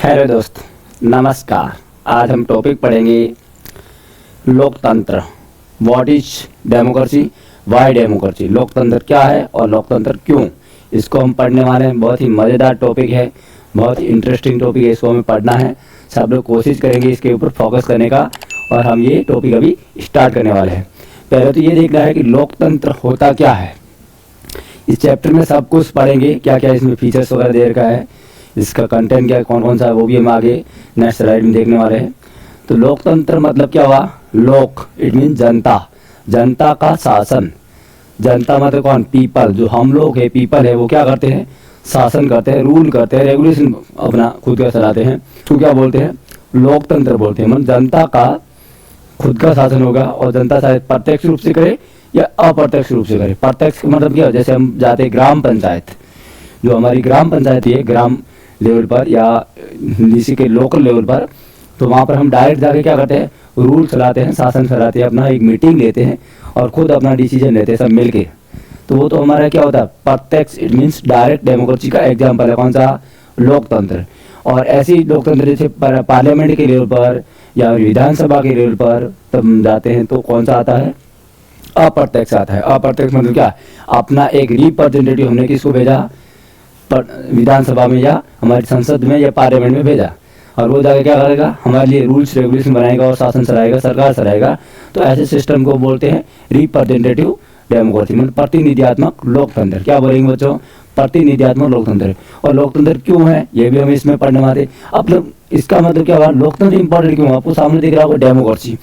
Hello दोस्त, नमस्कार। आज हम टॉपिक पढ़ेंगे लोकतंत्र। What is democracy, Y democracy. लोकतंत्र क्या है और लोकतंत्र क्यों, इसको हम पढ़ने वाले हैं। बहुत ही मज़ेदार टॉपिक है, बहुत ही इंटरेस्टिंग टॉपिक है, इसको हमें पढ़ना है। सब लोग कोशिश करेंगे इसके ऊपर फोकस करने का, और हम ये टॉपिक अभी स्टार्ट करने वाले हैं। पहले तो ये देखना है कि लोकतंत्र होता क्या है। इस चैप्टर में सब कुछ पढ़ेंगे, क्या क्या इसमें फीचर्स वगैरह दे रखा है, इसका कंटेंट क्या है, कौन कौन सा है, वो भी हम आगे नेक्स्ट स्लाइड में देखने वाले हैं। तो लोकतंत्र मतलब क्या हुआ? लोक इट मीन जनता, जनता का शासन। जनता मतलब कौन? पीपल। जो हम लोग है, पीपल है, वो क्या करते हैं? शासन करते हैं, रूल करते हैं, रेगुलेशन अपना खुद का चलाते हैं। तो क्या बोलते हैं? लोकतंत्र बोलते हैं। मतलब जनता का खुद का शासन होगा, और जनता शायद प्रत्यक्ष रूप से करे या अप्रत्यक्ष रूप से करे। प्रत्यक्ष मतलब क्या? जैसे हम जाते ग्राम पंचायत, जो हमारी ग्राम पंचायत है ग्राम लेवल पर या किसी के लोकल लेवल पर, तो वहाँ पर हम डायरेक्ट जाके क्या करते हैं? रूल चलाते हैं, शासन चलाते हैं, अपना एक मीटिंग लेते हैं और खुद अपना डिसीजन लेते हैं सब मिलके। तो वो तो हमारा क्या होता है? प्रत्यक्ष, इट मीन्स डायरेक्ट डेमोक्रेसी का एग्जाम्पल है। कौन सा? लोकतंत्र। और ऐसी लोकतंत्र जैसे पार्लियामेंट के लेवल पर या विधानसभा के लेवल पर तब जाते हैं, तो कौन सा आता है? अप्रत्यक्ष आता है। अप्रत्यक्ष मतलब क्या? अपना एक रिप्रेजेंटेटिव हमने किसको भेजा? विधानसभा में या हमारी संसद में या पार्लियामेंट में भेजा, और वो जाके क्या करेगा? हमारे लिए रूल्स रेगुलेशन बनाएगा और शासन चलाएगा, सरकार चलाएगा। तो ऐसे सिस्टम को बोलते हैं रिप्रेजेंटेटिव डेमोक्रेसी, मतलब प्रतिनिधियात्मक लोकतंत्र। क्या बोलेंगे बच्चों? प्रतिनिधियात्मक लोकतंत्र। और लोकतंत्र क्यों है, ये भी हम इसमें पढ़ने वाले। अब लोग इसका मतलब क्या हुआ? लोकतंत्र इंपॉर्टेंट क्यों? आपको सामने दिख रहा होगा डेमोक्रेसी।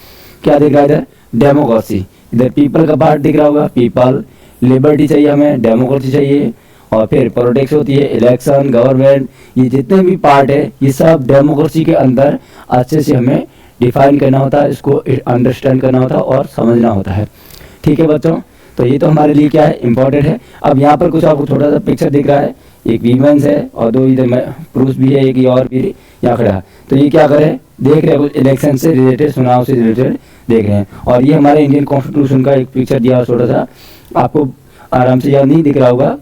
क्या दिख रहा है इधर? डेमोक्रेसी। इधर पीपल का पार्ट दिख रहा होगा, पीपल। लिबर्टी चाहिए हमें, डेमोक्रेसी चाहिए। और फिर पॉलिटिक्स होती है, इलेक्शन, गवर्नमेंट, ये जितने भी पार्ट है ये सब डेमोक्रेसी के अंदर अच्छे से हमें डिफाइन करना होता है, इसको अंडरस्टैंड करना होता है और समझना होता है। ठीक है बच्चों, तो ये तो हमारे लिए क्या है? इंपॉर्टेंट है। अब यहाँ पर कुछ आपको थोड़ा सा पिक्चर दिख रहा है, एक वीमेंस है और दो इधर पुरुष भी है, एक और भी यहाँ खड़ा है। तो ये क्या करे? देख रहे हैं कुछ इलेक्शन से रिलेटेड, चुनाव से रिलेटेड देख रहे हैं। और ये हमारे इंडियन कॉन्स्टिट्यूशन का एक पिक्चर दिया छोटा सा, आपको आराम से याद नहीं दिख रहा होगा,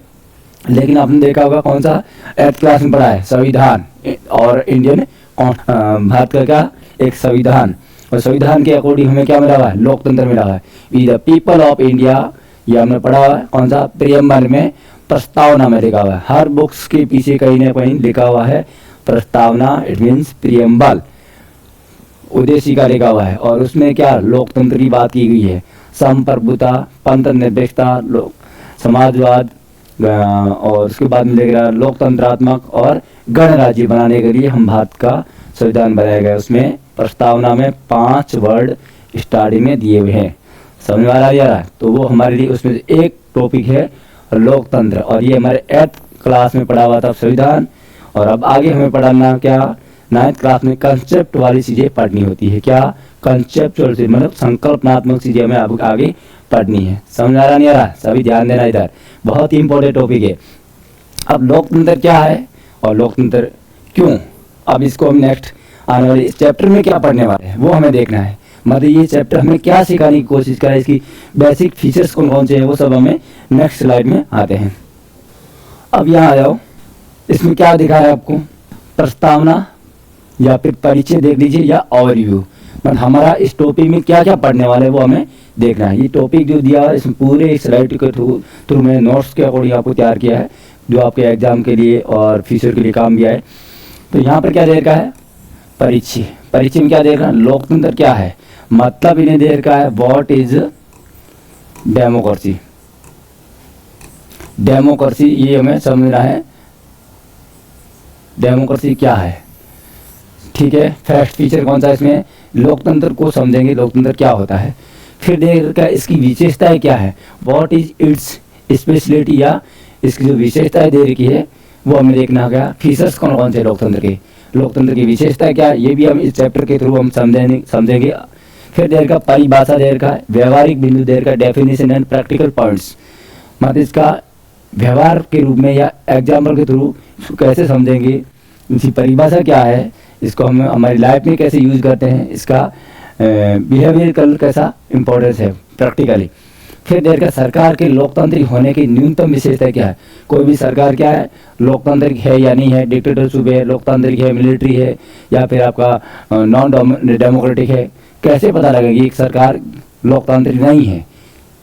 लेकिन आपने देखा होगा। कौन सा? 8th क्लास में पढ़ा है, संविधान और इंडियन भारत का क्या एक संविधान। और संविधान के अकॉर्डिंग हमें क्या मिला हुआ है? लोकतंत्र मिला हुआ है। We the people of India, ये हमने पढ़ा हुआ है। कौन सा? प्रियम्बल में, प्रस्तावना में लिखा हुआ है। हर बुक्स के पीछे कहीं ना कहीं लिखा हुआ है प्रस्तावना, इट मीन्स प्रियम्बल, उद्देशिका लिखा हुआ है। और उसमें क्या लोकतंत्र की बात की गई है? संप्रभुता, पंथ निरपेक्षता, समाजवाद, और उसके बाद में लेकर लोकतंत्रात्मक और गणराज्य बनाने के लिए हम भारत का संविधान बनाया गया। उसमें प्रस्तावना में 5 वर्ड स्टार्टिंग में दिए हुए हैं। समझ में आ रहा है? तो वो हमारे लिए उसमें एक टॉपिक है लोकतंत्र, और ये हमारे 8th क्लास में पढ़ा हुआ था संविधान। और अब आगे हमें पढ़ाना क्या? 9th क्लास में कंसेप्ट वाली चीज़ें पढ़नी होती है। क्या? कंसेप्चुअल चीज, मतलब संकल्पनात्मक चीज़ें हमें अब आगे पढ़नी है। समझ आ रहा नहीं आ रहा? सभी ध्यान देना, इधर बहुत ही इंपॉर्टेंट टॉपिक है। अब लोकतंत्र क्या है और लोकतंत्र क्यों, अब इसको हम नेक्स्ट आने वाले इस चैप्टर में क्या पढ़ने वाले हैं वो हमें देखना है। मतलब ये चैप्टर हमें क्या सिखाने की कोशिश करें, इसकी बेसिक फीचर्स कौन कौन से हैं, वो सब हमें नेक्स्ट स्लाइड में आते हैं। अब यहाँ आ जाओ, इसमें क्या दिखा है आपको? प्रस्तावना या फिर परिचय देख लीजिए, या ओवरव्यू। मतलब हमारा इस टॉपिक में क्या क्या पढ़ने वाला है वो हमें देखना है। ये टॉपिक जो दिया है इसमें पूरे स्लाइड के थ्रू मैंने नोट्स के अकॉर्डिंग आपको तैयार किया है, जो आपके एग्जाम के लिए और फ्यूचर के लिए काम दिया है। तो यहाँ पर क्या दे रखा है? परिचय। परिचय में क्या दे रखा है? लोकतंत्र क्या है, मतलब इन्हें दे रखा है व्हाट इज डेमोक्रेसी। डेमोक्रेसी ये हमें समझना है, डेमोक्रेसी क्या है। ठीक है, फर्स्ट फीचर कौन सा इसमें? लोकतंत्र को समझेंगे, लोकतंत्र क्या होता है। फिर देख रखा है इसकी विशेषताएं क्या है, व्हाट इज इट्स स्पेशलिटी, या इसकी जो विशेषताएं दे रखी है वो हमें देखना होगा। फीचर्स कौन कौन से लोकतंत्र के, लोकतंत्र की विशेषता क्या है, ये भी हम इस चैप्टर के थ्रू हम समझेंगे। फिर दे रखा परिभाषा दे रखा है, व्यवहारिक बिंदु दे रखा, डेफिनेशन एंड प्रैक्टिकल पॉइंट्स, मतलब इसका व्यवहार के रूप में या एग्जाम्पल के थ्रू कैसे समझेंगे, इसकी परिभाषा क्या है, इसको हम हमारी लाइफ में कैसे यूज करते हैं, इसका बिहेवियर कैसा इंपॉर्टेंस है प्रैक्टिकली। फिर देर का सरकार के लोकतांत्रिक होने की न्यूनतम विशेषता क्या है। कोई भी सरकार क्या है, लोकतांत्रिक है या नहीं है, डिक्टेटरशिप है, लोकतांत्रिक है, मिलिट्री है, या फिर आपका नॉन डेमोक्रेटिक है। कैसे पता लगेगा एक सरकार लोकतांत्रिक नहीं है,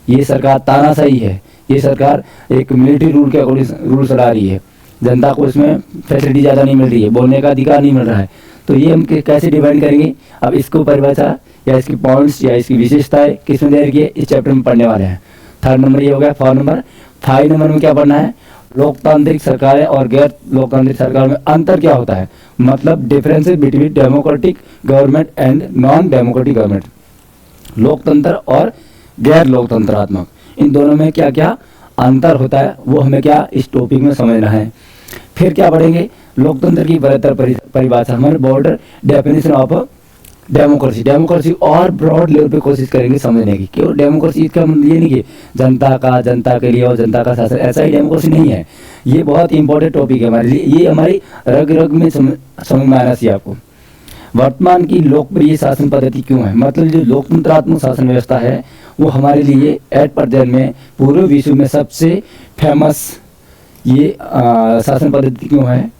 ये सरकार तानाशाही है, ये सरकार एक मिलिट्री रूल के अकॉर्डिंग रूल चला रही है, जनता को इसमें फैसिलिटी ज़्यादा नहीं मिल रही है, बोलने का अधिकार नहीं मिल रहा है। तो ये हम कैसे डिफाइन करेंगे। अब इसको परिभाषा या इसकी पॉइंट्स या इसकी विशेषताएं किसमें दे रखी है, इस चैप्टर में पढ़ने वाले हैं। 3rd नंबर ये हो गया। 4 नंबर 5 नंबर में क्या पढ़ना है, लोकतांत्रिक सरकारें और गैर लोकतांत्रिक सरकार में अंतर क्या होता है, मतलब differences between democratic government and non democratic government. लोकतंत्र और गैर लोकतंत्रात्मक, इन दोनों में क्या क्या अंतर होता है वो हमें क्या इस टॉपिक में समझना है। फिर क्या पढ़ेंगे, लोकतंत्र की बृहत्तर परिभाषा, हमारे border definition of democracy. Democracy और ब्रॉड लेवल पे कोशिश करेंगे समझने की। क्यों डेमोक्रेसी का मतलब ये नहीं कि जनता का, जनता के लिए और जनता का शासन, ऐसा ही डेमोक्रेसी नहीं है। ये बहुत इंपॉर्टेंट टॉपिक है हमारे लिए, ये हमारी रग रग में समझ में आना चाहिए आपको। वर्तमान की लोकप्रिय शासन पद्धति क्यों है, मतलब जो लोकतंत्रात्मक शासन व्यवस्था है वो हमारे लिए एट प्रेजेंट में पूरे विश्व में सबसे फेमस ये शासन पद्धति क्यों है।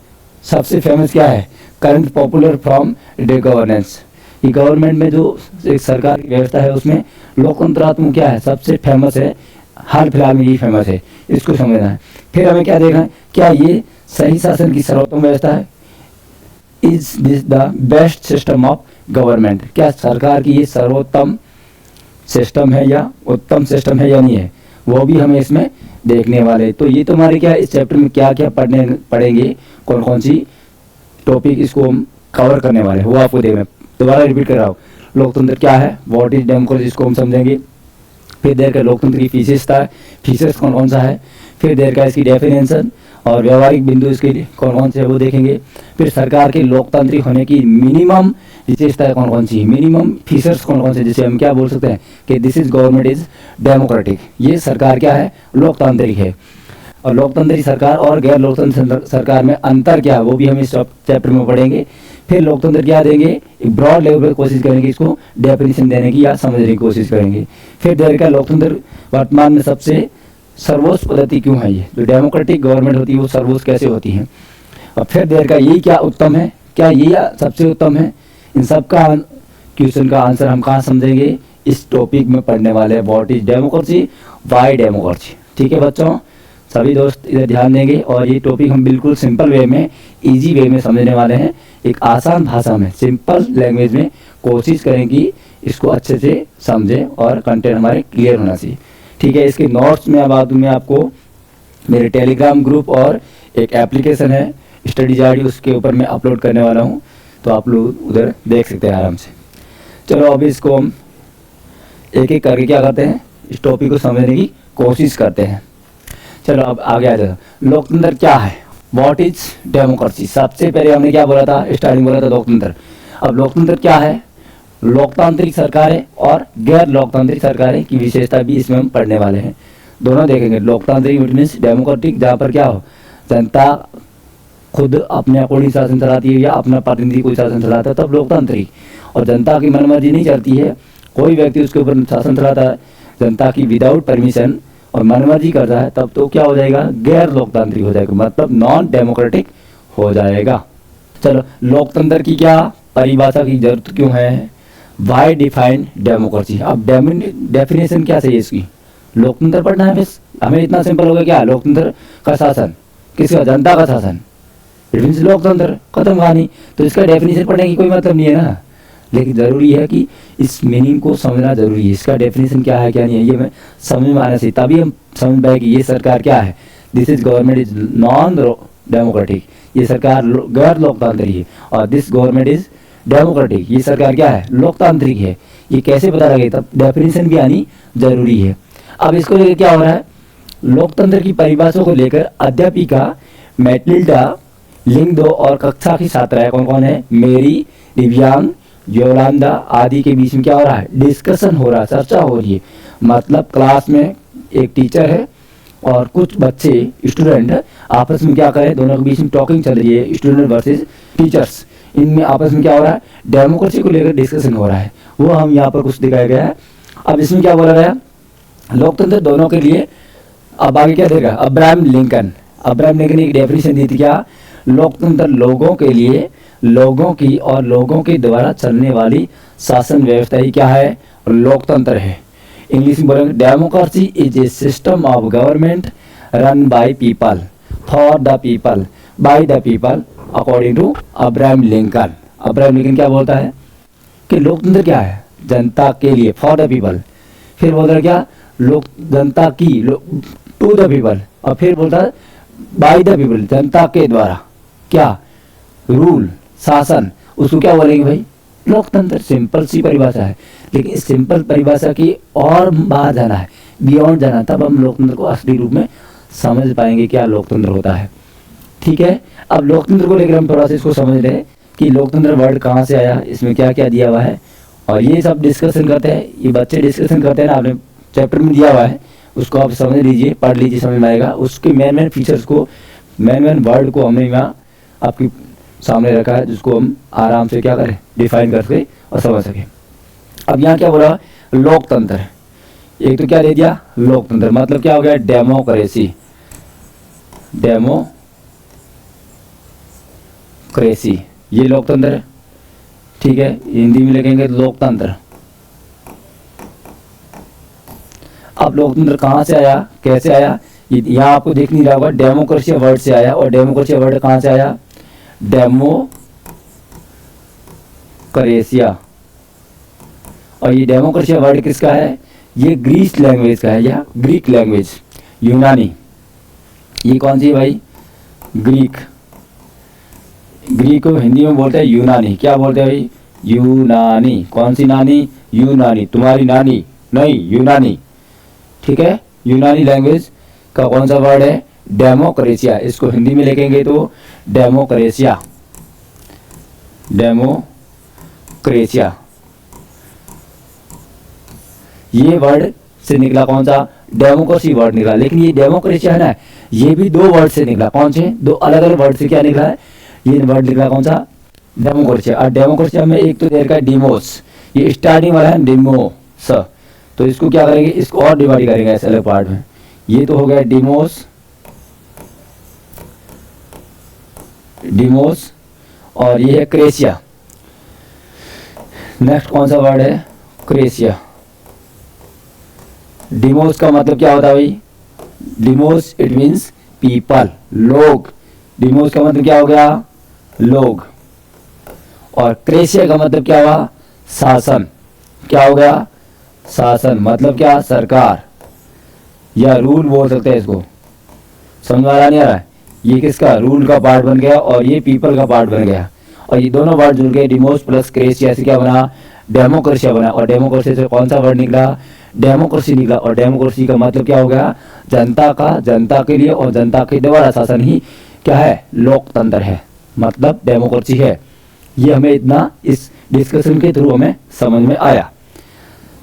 सबसे फेमस क्या है, current popular form day governance. ये गवर्नमेंट में जो एक सरकार की व्यवस्था है उसमें लोकतंत्रात्मक क्या है, सबसे फेमस है, हाल फिलहाल में यही फेमस है, इसको समझना है। फिर हमें क्या देखना है, क्या ये सही शासन की सर्वोत्तम व्यवस्था है, is this the best system of government. क्या सरकार की ये सर्वोत्तम सिस्टम है या उत्तम सिस्टम है या नहीं है, वो भी हमें इसमें देखने वाले। तो ये तो हमारे क्या इस चैप्टर में क्या क्या पढ़ेंगे, कौन कौन सी टॉपिक इसको हम कवर करने वाले हैं वो आपको देखना। दोबारा रिपीट कर रहा हूँ, लोकतंत्र क्या है, व्हाट इज डेमोक्रेसी, इसको हम समझेंगे। फिर देर का लोकतंत्र की विशेषता, फीचर्स कौन कौन सा है। फिर देर का इसकी डेफिनेशन और व्यवहारिक बिंदु इसके लिए कौन कौन से है वो देखेंगे। फिर सरकार के लोकतांत्रिक होने की मिनिमम विशेषताएं कौन कौन सी है, मिनिमम फीचर्स कौन कौन से, जिसे हम क्या बोल सकते हैं कि this is government is democratic, ये सरकार क्या है, लोकतांत्रिक है। और लोकतांत्रिक सरकार और गैर लोकतंत्र सरकार में अंतर क्या है वो भी हम इस चैप्टर में पढ़ेंगे। फिर लोकतंत्र क्या देंगे, एक ब्रॉड लेवल पर कोशिश करेंगे इसको डेफिनेशन देने की या समझने की कोशिश करेंगे। फिर देर का लोकतंत्र वर्तमान में सबसे सर्वोच्च पद्धति क्यों है, ये जो डेमोक्रेटिक गवर्नमेंट होती है वो सर्वोच्च कैसे होती है। और फिर देर का यही क्या उत्तम है, क्या ये सबसे उत्तम है। इन सब का क्वेश्चन का आंसर हम कहाँ समझेंगे, इस टॉपिक में पढ़ने वाले हैं, what is democracy, why democracy. ठीक है बच्चों, सभी दोस्त इधर ध्यान देंगे। और ये टॉपिक हम बिल्कुल सिंपल वे में, इजी वे में समझने वाले हैं, एक आसान भाषा में, सिंपल लैंग्वेज में कोशिश करें कि इसको अच्छे से समझें और कंटेंट हमारे क्लियर होना चाहिए। ठीक है, इसके नोट्स में अब मैं आपको मेरे टेलीग्राम ग्रुप और एक एप्लीकेशन है स्टडी जार्डी, उसके ऊपर मैं अपलोड करने वाला हूँ, तो आप लोग उधर देख सकते हैं आराम से। चलो अभी इसको हम एक एक करके क्या करते हैं, इस टॉपिक को समझने की कोशिश करते हैं। चलो अब आगे आ जाओ, लोकतंत्र क्या है, व्हाट इज डेमोक्रेसी। सबसे पहले हमने क्या बोला था, स्टार्टिंग बोला था लोकतंत्र। अब लोकतंत्र क्या है, लोकतांत्रिक सरकारें और गैर लोकतांत्रिक सरकारें की विशेषता भी इसमें हम पढ़ने वाले हैं, दोनों देखेंगे। लोकतांत्रिक मीन्स डेमोक्रेटिक, जहाँ पर क्या हो, जनता खुद अपने अकॉर्डिंग शासन चलाती है या अपना प्रतिनिधि कोई शासन चलाता है, तब लोकतांत्रिक। और जनता की मनमर्जी नहीं चलती है, कोई व्यक्ति उसके ऊपर शासन चलाता है जनता की विदाउट परमिशन और मनमर्जी करता है, तब तो क्या हो जाएगा, गैर लोकतांत्रिक हो जाएगा, मतलब नॉन डेमोक्रेटिक हो जाएगा। चलो लोकतंत्र की क्या परिभाषा की जरूरत क्यों है, वाई डिफाइन डेमोक्रेसी। अब डेफिनेशन क्या चाहिए इसकी, लोकतंत्र पढ़ना है बस, हमें इतना सिंपल हो गया। क्या लोकतंत्र का शासन, किसका, जनता का शासन, इट मीन्स लोकतंत्र, खत्म कहानी। तो इसका डेफिनेशन पढ़ने की कोई मतलब नहीं है ना, लेकिन जरूरी है कि इस मीनिंग को समझना जरूरी है, इसका डेफिनेशन क्या है क्या नहीं है ये मैं समझ में आना चाहिए, तभी हम समझ पाए कि ये सरकार क्या है, this is government is non democratic, ये सरकार गैर लोकतांत्रिक है, और दिस गवर्नमेंट इज डेमोक्रेटिक, ये सरकार क्या है, लोकतांत्रिक है। ये कैसे पता लगे, तब डेफिनेशन भी आनी जरूरी है। अब इसको लेकर क्या हो रहा है, लोकतंत्र की परिभाषा को लेकर अध्यापिका मैटिल्डा, लिंग 2 और कक्षा की छात्राएं कौन कौन है, मेरी, दिव्यांग, योलांदा आदि के बीच में क्या हो रहा है, डिस्कशन हो रहा है, चर्चा हो रही है। मतलब क्लास में एक टीचर है और कुछ बच्चे स्टूडेंट आपस में क्या करें, दोनों के बीच में टॉकिंग चल रही है, स्टूडेंट वर्सेस टीचर्स, इनमें आपस में क्या हो रहा है, डेमोक्रेसी को लेकर डिस्कशन हो रहा है, वो हम यहाँ पर कुछ दिखाया गया है। अब इसमें क्या बोला गया, लोकतंत्र दोनों के लिए। अब आगे क्या देगा, अब्राहम लिंकन ने एक डेफिनेशन दी थी क्या, लोकतंत्र लोगों के लिए, लोगों की और लोगों के द्वारा चलने वाली शासन व्यवस्था ही क्या है, लोकतंत्र है। इंग्लिश में बोलेंगे, democracy is a system of government run by people for the people by the people according to Abraham Lincoln. अब्राहम लिंकन क्या बोलता है कि लोकतंत्र क्या है, जनता के लिए, फॉर द पीपल। फिर बोलता है क्या, लोक जनता की, टू द पीपल, और फिर बोलता है बाय द पीपल, जनता के द्वारा, क्या, रूल, शासन, उसको क्या बोलेंगे भाई, लोकतंत्र। सिंपल सी परिभाषा है, लेकिन इस सिंपल परिभाषा की और बाहर जाना है, बियॉन्ड जाना है, तब हम लोकतंत्र को असली रूप में समझ पाएंगे क्या लोकतंत्र होता है। ठीक है, अब लोकतंत्र को लेकर हम थोड़ा सा इसको समझ रहे हैं कि लोकतंत्र वर्ड कहाँ से आया, इसमें क्या क्या दिया हुआ है, और ये सब डिस्कशन करते हैं, ये बच्चे डिस्कशन करते हैं ना, आपने चैप्टर में दिया हुआ है, उसको आप समझ लीजिए, पढ़ लीजिए, समझ में आएगा। उसके मेन फीचर्स को, मेन वर्ड को हमने यहाँ आपके सामने रखा है, जिसको हम आराम से क्या करें, डिफाइन कर सके और समझ सके। अब यहाँ क्या बोला, लोकतंत्र, एक तो क्या दे दिया, लोकतंत्र मतलब क्या हो गया, डेमोक्रेसी, डेमोक्रेसी, ये लोकतंत्र है। ठीक है, हिंदी में लिखेंगे लोकतंत्र। अब लोकतंत्र कहाँ से आया, कैसे आया, यहाँ आपको देख नहीं रहा होगा, डेमोक्रेसी वर्ड से आया, और डेमोक्रेसी वर्ड कहाँ से आया, डेमोक्रेसिया। और ये डेमोक्रेसी वर्ड किसका है, ये ग्रीक लैंग्वेज का है, या ग्रीक लैंग्वेज, यूनानी। ये कौन सी है भाई, ग्रीक, ग्रीक को हिंदी में बोलते हैं यूनानी। क्या बोलते हैं भाई, यूनानी। कौन सी नानी, यूनानी, तुम्हारी नानी नहीं, यूनानी। ठीक है, यूनानी लैंग्वेज का कौन सा वर्ड है, डेमोक्रेसिया। इसको हिंदी में लिखेंगे तो डेमोक्रेसिया, डेमोक्रेसिया। ये वर्ड से निकला कौन सा, डेमोक्रेसी वर्ड निकला। लेकिन ये डेमोक्रेसी है ना, ये भी दो वर्ड से निकला। कौन से, दो अलग अलग वर्ड से क्या निकला है, ये वर्ड निकला कौन सा, डेमोक्रेसी। और डेमोक्रेसी में एक तो देर का डिमोस, ये स्टार्टिंग वाला है डिमोस, तो इसको क्या करेंगे, इसको और डिवाइड करेंगे ऐसे अलग पार्ट में। ये तो हो गया डिमोस, डिमोस, और ये है क्रेसिया। नेक्स्ट कौन सा वर्ड है, क्रेसिया। डिमोस का मतलब क्या होता है भाई, डिमोस इट मीन्स पीपल, लोग। डिमोस का मतलब क्या हो गया, लोग। और क्रेसिया का मतलब क्या हुआ, शासन। क्या हो गया, शासन, मतलब क्या, सरकार या रूल बोल सकते हैं इसको। समझ आ रहा नहीं आ रहा है, ये किसका, रूल का पार्ट बन गया, और ये पीपल का पार्ट बन गया, और ये दोनों वर्ड जुड़ गए, डिमोस प्लस क्रेसिया से क्या बना, डेमोक्रेसिया बना। और डेमोक्रेसी से कौन सा वर्ड निकला, डेमोक्रेसी निकला। और डेमोक्रेसी का मतलब क्या हो गया, जनता का, जनता के लिए और जनता के द्वारा शासन ही क्या है, लोकतंत्र है, मतलब डेमोक्रेसी है। ये हमें इतना इस डिस्कशन के थ्रू हमें समझ में आया।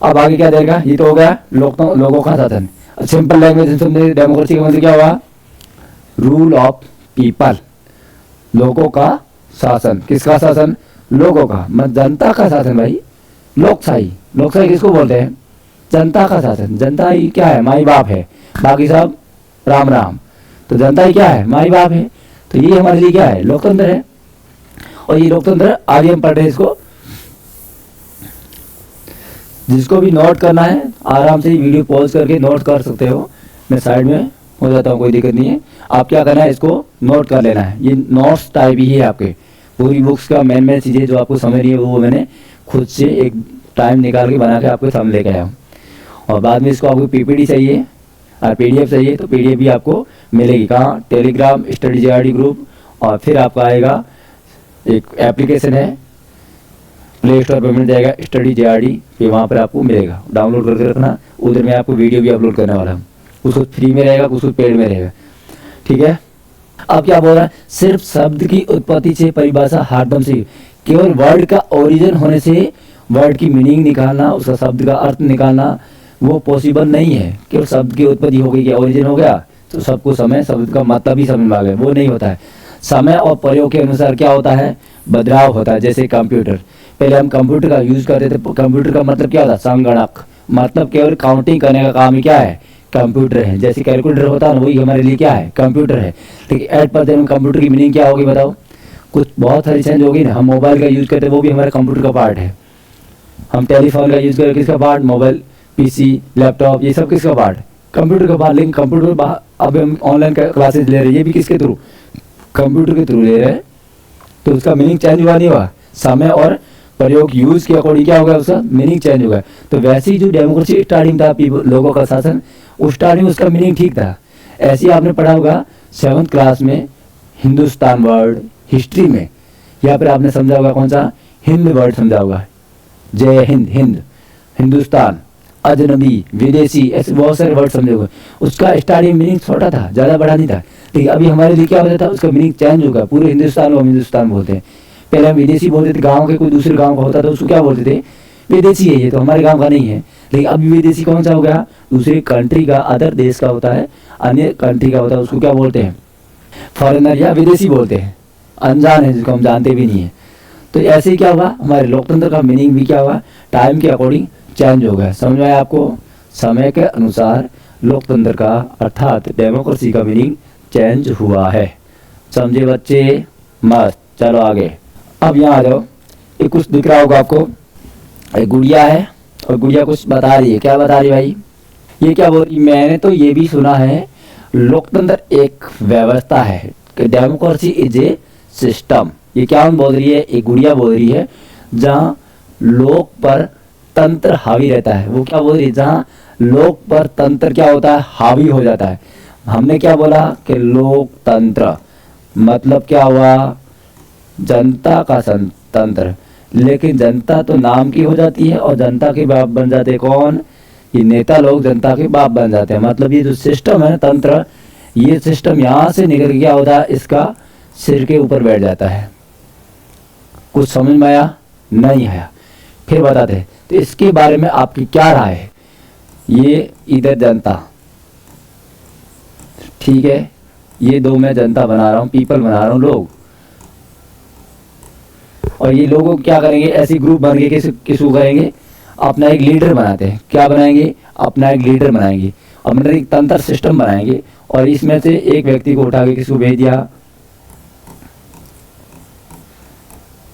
अब आगे क्या देगा, ये तो हो गया लोगों का शासन। सिंपल लैंग्वेज में डेमोक्रेसी का मतलब क्या हुआ, रूल ऑफ पीपल, लोगों का शासन। किसका शासन, लोगों का, मतलब जनता का शासन भाई, लोकशाही। लोकशाही किसको बोलते हैं, जनता का शासन। जनता ही क्या है, माई बाप है, बाकी सब राम राम। तो जनता ही क्या है, माई बाप है। तो ये हमारे लिए क्या है, लोकतंत्र है। और ये लोकतंत्र आगे हम पढ़ रहे हैं इसको, जिसको भी नोट करना है आराम से वीडियो पॉज करके नोट कर सकते हो, मैं साइड में हो जाता हूँ, कोई दिक्कत नहीं है। आप क्या करना है, इसको नोट कर लेना है। ये नोट्स टाइप ही है आपके, पूरी बुक्स का मेन चीज़ें जो आपको समझ रही है वो मैंने खुद से एक टाइम निकाल के बना के आपके सामने लेके आया हूँ। और बाद में इसको आपको पीपीटी चाहिए और पीडीएफ चाहिए तो पीडीएफ भी आपको मिलेगी। कहाँ, टेलीग्राम स्टडी जेआरडी ग्रुप। और फिर आपका आएगा एक एप्लीकेशन है, प्ले स्टोर पर मिल जाएगा स्टडी जेआरडी, फिर वहाँ पर आपको मिलेगा, डाउनलोड करके रखना। उधर में आपको वीडियो भी अपलोड करने वाला हूँ, कुछ फ्री में रहेगा, कुछ पेड में रहेगा। ठीक है, अब क्या बोल रहा है, सिर्फ शब्द की उत्पत्ति से परिभाषा हरदम से, केवल वर्ड का ओरिजिन होने से वर्ड की मीनिंग निकालना, उसका शब्द का अर्थ निकालना वो पॉसिबल नहीं है। केवल शब्द की उत्पत्ति हो गई, ओरिजिन हो गया तो सबको समय, शब्द का मतलब ही समझ में आ गया, वो नहीं होता है। समय और प्रयोग के अनुसार क्या होता है, बदलाव होता है। जैसे कंप्यूटर, पहले हम कंप्यूटर का यूज करते थे, कंप्यूटर का मतलब क्या होता है, संगणक, मतलब केवल काउंटिंग करने का काम ही क्या है, कंप्यूटर है। जैसे कैलकुलेटर होता है ना, वही हमारे लिए क्या है, कंप्यूटर है। लेकिन एट प्रेजेंट में कंप्यूटर की मीनिंग क्या होगी बताओ, कुछ बहुत सारी चेंज होगी ना। हम मोबाइल का यूज़ करते हैं, वो भी हमारे कंप्यूटर का पार्ट है। हम टेलीफोन का यूज़ करें, किसका पार्ट, मोबाइल, पीसी, लैपटॉप, ये सब किसका पार्ट, कंप्यूटर का पार्ट। लेकिन कंप्यूटर अब हम ऑनलाइन क्लासेज ले रहे हैं, ये भी किसके थ्रू, कंप्यूटर के थ्रू ले रहे हैं। तो उसका मीनिंग चेंज हुआ नहीं हुआ, समय और प्रयोग यूज के अकॉर्डिंग क्या होगा, उसका मीनिंग चेंज होगा। तो वैसे ही जो डेमोक्रेसी स्टार्टिंग था लोगों का शासन, उस स्टार्टिंग उसका मीनिंग ठीक था। ऐसे ही आपने पढ़ा होगा 7th क्लास में हिंदुस्तान वर्ड हिस्ट्री में, या फिर आपने समझा होगा कौन सा, हिंद वर्ड समझा होगा, जय हिंद, हिंद, हिंदुस्तान, अजनबी, विदेशी, ऐसे बहुत सारे वर्ड समझे होगा। उसका स्टार्टिंग मीनिंग छोटा था, ज़्यादा बड़ा नहीं था। लेकिन अभी हमारे लिए क्या हो जाता है, उसका मीनिंग चेंज होगा। पूरे हिंदुस्तान को हम हिंदुस्तान बोलते हैं। पहले हम विदेशी बोलते थे, गाँव के कोई दूसरे गाँव का होता था उसको क्या बोलते थे, विदेशी है, ये तो हमारे गाँव का नहीं है। लेकिन अभी विदेशी कौन सा हो गया, दूसरे कंट्री का, अदर देश का होता है, अन्य कंट्री का होता है, उसको क्या बोलते हैं, फॉरेनर या विदेशी बोलते हैं, अनजान है जिसको हम जानते भी नहीं है। तो ऐसे ही क्या हुआ, हमारे लोकतंत्र का मीनिंग भी क्या हुआ, टाइम के अकॉर्डिंग चेंज हो गया। समझ में आया आपको, समय के अनुसार लोकतंत्र का अर्थात डेमोक्रेसी का मीनिंग चेंज हुआ है। समझे बच्चे, मस्त। चलो आगे, अब यहाँ आ जाओ। ये कुछ दिख रहा होगा आपको, एक गुड़िया है और गुड़िया कुछ बता रही है। क्या बता रही भाई, ये क्या बोल रही, मैंने तो ये भी सुना है लोकतंत्र एक व्यवस्था है, डेमोक्रेसी इज ए सिस्टम। ये क्या बोल रही है, एक गुड़िया बोल रही है जहाँ लोक पर तंत्र हावी रहता है। वो क्या बोल रही है, जहाँ लोक पर तंत्र क्या होता है, हावी हो जाता है। हमने क्या बोला कि लोकतंत्र मतलब क्या हुआ, जनता का तंत्र। लेकिन जनता तो नाम की हो जाती है और जनता के बाप बन जाते कौन, ये नेता लोग जनता के बाप बन जाते हैं। मतलब ये जो सिस्टम है तंत्र, ये सिस्टम यहाँ से निकल गया होता है, इसका सिर के ऊपर बैठ जाता है। कुछ समझ में आया, नहीं आया, फिर बताते हैं। तो इसके बारे में आपकी क्या राय है। ये इधर जनता, ठीक है, ये दो मैं जनता बना रहा हूँ, पीपल बना रहा हूँ, लोग। और ये लोगों क्या करेंगे, ऐसी ग्रुप बन के किसको करेंगे, अपना एक लीडर बनाते हैं। क्या बनाएंगे, अपना एक लीडर बनाएंगे, अपना एक तंत्र सिस्टम बनाएंगे। और इसमें से एक व्यक्ति को उठा के किसको भेज दिया,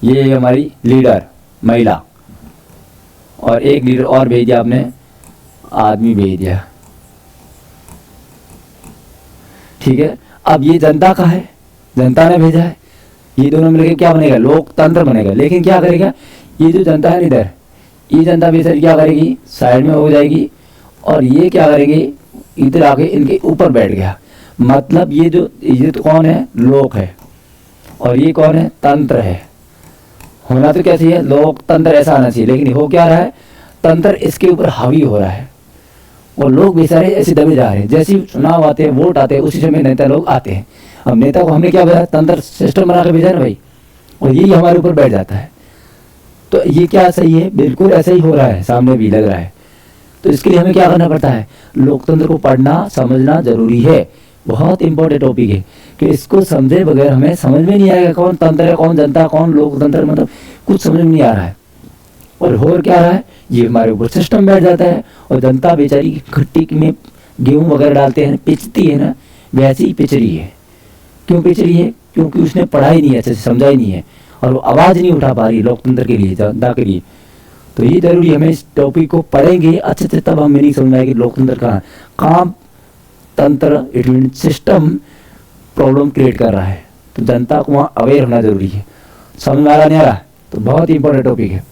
ये हमारी लीडर महिला, और एक लीडर और भेज दिया आपने, आदमी भेज दिया, ठीक है। अब ये जनता का है, जनता ने भेजा है, ये दोनों मिलकर क्या बनेगा, लोकतंत्र बनेगा। लेकिन क्या करेगा, ये जो जनता है इधर, ये जनता बेचारी क्या करेगी, साइड में हो जाएगी, और ये क्या करेंगे, इधर आके इनके ऊपर बैठ गया। मतलब ये तो कौन है, लोक है, और ये कौन है, तंत्र है। होना तो क्या चाहिए, लोकतंत्र ऐसा आना चाहिए। लेकिन हो क्या रहा है, तंत्र इसके ऊपर हावी हो रहा है, और लोग बेचारे ऐसे दबे जा रहे हैं। जैसे ही चुनाव आते हैं, वोट आते हैं, उसी समय नेता लोग आते हैं। अब नेता को हमने क्या बताया, तंत्र सिस्टम बना के भेजा ना भाई, और यही हमारे ऊपर बैठ जाता है। तो ये क्या सही है, बिल्कुल ऐसा ही हो रहा है, सामने भी लग रहा है। तो इसके लिए हमें क्या करना पड़ता है, लोकतंत्र को पढ़ना समझना जरूरी है। बहुत इंपॉर्टेंट टॉपिक है कि इसको समझे बगैर हमें समझ में नहीं आएगा कौन तंत्र है, कौन जनता, कौन लोकतंत्र, मतलब कुछ समझ में नहीं आ रहा है। और हो क्या रहा है, ये हमारे ऊपर सिस्टम बैठ जाता है, और जनता बेचारी खट्टी में गेहूं वगैरह डालते हैं, पिचती है ना, वैसे ही पिच रही है। क्यों पिच रही है, क्योंकि उसने पढ़ा ही नहीं है, अच्छे से समझा ही नहीं है, और वो आवाज़ नहीं उठा पा रही लोकतंत्र के लिए, जनता के लिए। तो ये जरूरी, हमें इस टॉपिक को पढ़ेंगे अच्छे से, तब हम मीनिंग समझ में आएगी लोकतंत्र का काम तंत्र, it mean system problem create कर रहा है। तो जनता को वहाँ अवेयर होना जरूरी है। समझ में आ रहा नहीं आ रहा, तो बहुत ही इंपॉर्टेंट टॉपिक है।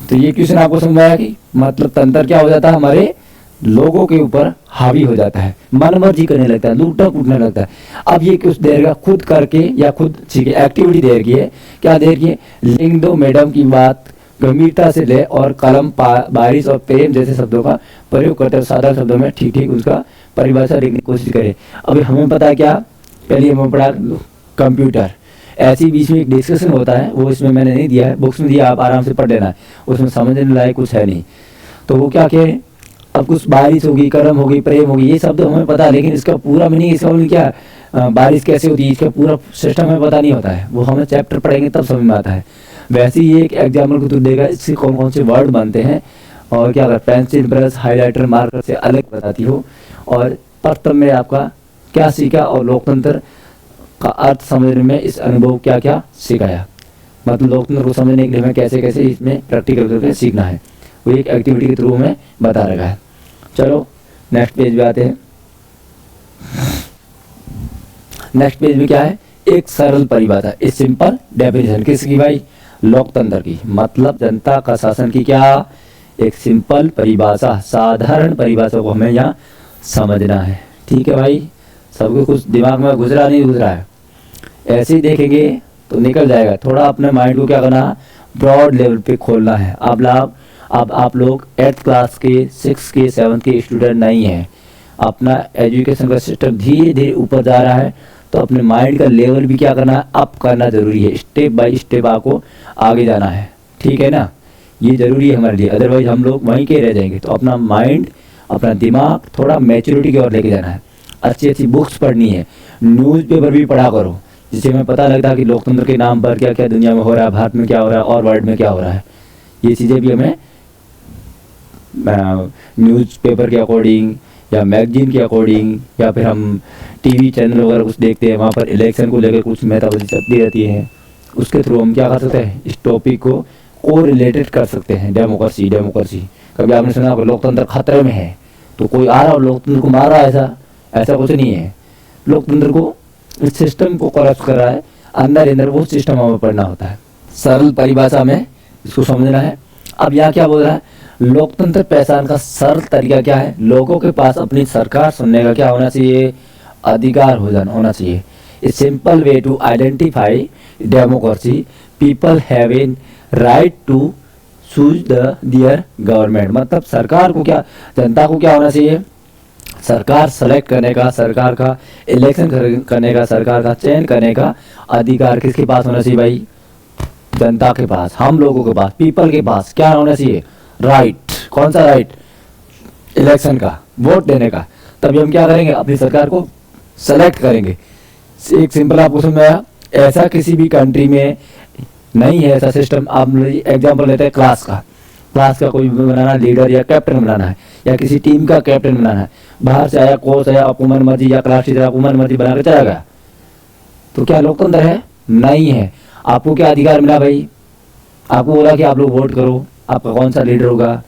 तो ये क्वेश्चन आपको समझ आया कि मतलब तंत्र क्या हो जाता है, हमारे लोगों के ऊपर हावी हो जाता है, मनमर्जी करने लगता है, लूटना कूटने लगता है। अब ये कुछ देर का खुद करके या खुद ठीक है एक्टिविटी दे रही है, क्या दे रही है, लिख दो मैडम की बात गंभीरता से ले और कलम बारिश और प्रेम जैसे शब्दों का प्रयोग करते हुए साधारण शब्दों में ठीक ठीक उसका परिभाषा लिखने की कोशिश करें। अभी हमें पता है क्या, पहले हमें पढ़ा कंप्यूटर, ऐसी बीच में एक डिस्कशन होता है, वो इसमें मैंने नहीं दिया है, बुक्स में दिया, आप आराम से पढ़ लेना है, उसमें समझने लायक कुछ है नहीं। तो वो क्या कहे, अब कुछ बारिश होगी, करम होगी, प्रेम होगी, ये शब्द हमें पता है, लेकिन इसका पूरा मीनिंग, इसका मीनिंग क्या, बारिश कैसे होती है, इसका पूरा सिस्टम हमें पता नहीं होता है। वो हमें चैप्टर पढ़ेंगे तब समझ में आता है। वैसे ही एक एग्जाम्पल को तू देगा इससे कौन कौन से वर्ड बनते हैं और क्या अगर पेंसिल ब्रश हाइलाइटर मार्कर से अलग बताती हो। और प्रथम में आपका क्या सीखा और लोकतंत्र का अर्थ समझने में इस अनुभव क्या क्या सिखाया, मतलब लोकतंत्र को समझने के लिए हमें कैसे कैसे इसमें प्रैक्टिकल करके सीखना है, वो एक एक्टिविटी के थ्रू हमें बता रखा है। चलो नेक्स्ट पेज पे आते हैं। नेक्स्ट पेज में क्या है, एक सरल परिभाषा, एक सिंपल डेफिनेशन किसकी भाई, लोकतंत्र की, मतलब जनता का शासन की क्या एक सिंपल परिभाषा, साधारण परिभाषा को हमें यहाँ समझना है। ठीक है भाई, सबको कुछ दिमाग में घुस रहा नहीं घुस रहा है, ऐसे ही देखेंगे तो निकल जाएगा। थोड़ा अपने माइंड को क्या करना, ब्रॉड लेवल पे खोलना है। अब आप लोग 8th क्लास के 6th के 7th के स्टूडेंट नहीं हैं, अपना एजुकेशन का सिस्टम धीरे धीरे ऊपर जा रहा है, तो अपने माइंड का लेवल भी क्या करना है, अप करना जरूरी है। स्टेप बाय स्टेप आपको आगे जाना है, ठीक है ना, ये जरूरी है हमारे लिए, अदरवाइज हम लोग वहीं के रह जाएंगे। तो अपना माइंड अपना दिमाग थोड़ा मैच्योरिटी की ओर लेके जाना है। अच्छी अच्छी बुक्स पढ़नी है, न्यूज़पेपर भी पढ़ा करो, जिससे हमें पता लगता है कि लोकतंत्र के नाम पर क्या क्या दुनिया में हो रहा है, भारत में क्या हो रहा है और वर्ल्ड में क्या हो रहा है। ये चीज़ें भी हमें न्यूज़पेपर के अकॉर्डिंग या मैगजीन के अकॉर्डिंग या फिर हम टीवी चैनल वगैरह कुछ देखते हैं, वहाँ पर इलेक्शन को लेकर कुछ मेटाबॉलिक्स चलती रहती है, उसके थ्रू हम क्या कर सकते हैं, इस टॉपिक को रिलेटेड कर सकते हैं। डेमोक्रेसी कभी आपने सुना होगा लोकतंत्र खतरे में है, तो कोई आ रहा और लोकतंत्र को मार रहा है, ऐसा कुछ नहीं है। लोकतंत्र को इस सिस्टम को करप्ट कर रहा है, अंदर वो सिस्टम हमें पढ़ना होता है, सरल परिभाषा में इसको समझना है। अब यहाँ क्या बोल रहा है, लोकतंत्र पहचान का सरल तरीका क्या है, लोगों के पास अपनी सरकार सुनने का क्या होना चाहिए, अधिकार होना चाहिए। A simple way to identify democracy, people have in right to choose their government, मतलब सरकार को क्या, जनता को क्या होना चाहिए, सरकार सेलेक्ट करने का, सरकार का इलेक्शन करने का, सरकार का चयन करने का अधिकार किसके पास होना चाहिए भाई, जनता के पास, हम लोगों के पास, पीपल के पास क्या होना चाहिए, राइट। कौन सा राइट, इलेक्शन का, वोट देने का। तभी हम क्या करेंगे, अपनी सरकार को सेलेक्ट करेंगे। एक सिंपल आपको समझ में आया, ऐसा किसी भी कंट्री में नहीं है ऐसा सिस्टम। आप एग्जाम्पल लेते हैं क्लास का कोई बनाना, लीडर या कैप्टन बनाना है, या किसी टीम का कैप्टन बनाना है, बाहर से आया कोच आया, आपको मन मर्जी, या क्लास टीचर आपको मन मर्जी बना के चला गया, तो क्या लोकतंत्र है, नहीं है। आपको क्या अधिकार मिला भाई, आपको बोला कि आप लोग वोट करो, आपका कौन सा लीडर होगा,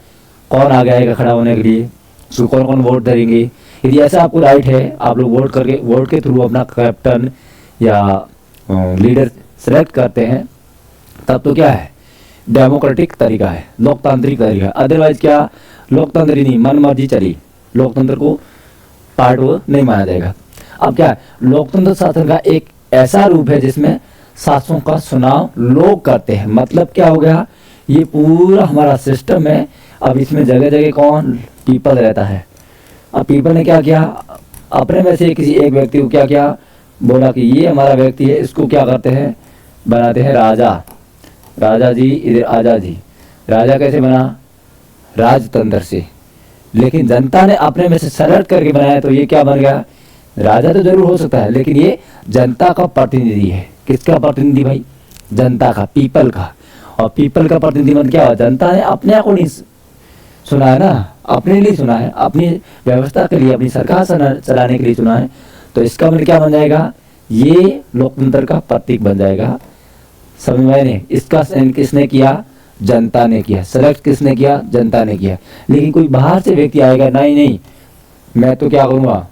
कौन आगे आएगा खड़ा होने के लिए, उसको कौन कौन वोट करेंगे। यदि ऐसा आपको राइट है, आप लोग वोट के थ्रू अपना कैप्टन या लीडर सेलेक्ट करते हैं, तब तो क्या है, डेमोक्रेटिक तरीका है, लोकतांत्रिक तरीका है। अदरवाइज क्या, लोकतंत्र ही नहीं, मन मर्जी चली, लोकतंत्र को पार्ट वो नहीं माना जाएगा। अब क्या है, लोकतंत्र शासन का एक ऐसा रूप है जिसमें शासकों का चुनाव लोग करते हैं। मतलब क्या हो गया, ये पूरा हमारा सिस्टम है। अब इसमें जगह जगह कौन, पीपल रहता है। अब पीपल ने क्या किया, अपने में से किसी एक व्यक्ति को क्या किया, बोला कि ये हमारा व्यक्ति है, इसको क्या करते हैं, बनाते हैं राजा जी इधर आजा जी। राजा कैसे बना, राजतंत्र से। लेकिन जनता ने अपने में से सेलेक्ट करके बनाया, तो ये क्या बन गया, राजा तो जरूर हो सकता है, लेकिन ये जनता का प्रतिनिधि है। किसका प्रतिनिधि भाई, जनता का, पीपल का। और पीपल का प्रतिनिधि मतलब क्या हुआ, जनता ने अपने को नहीं सुना है ना, अपने लिए सुना है, अपनी व्यवस्था के लिए, अपनी सरकार चलाने के लिए सुना है। तो इसका मतलब क्या बन जाएगा, ये लोकतंत्र का प्रतीक बन जाएगा। समझ में आया, इसका चयन किसने किया, जनता ने किया। सेलेक्ट किसने किया, जनता ने किया। लेकिन कोई बाहर से व्यक्ति आएगा, नहीं मैं तो क्या करूँगा,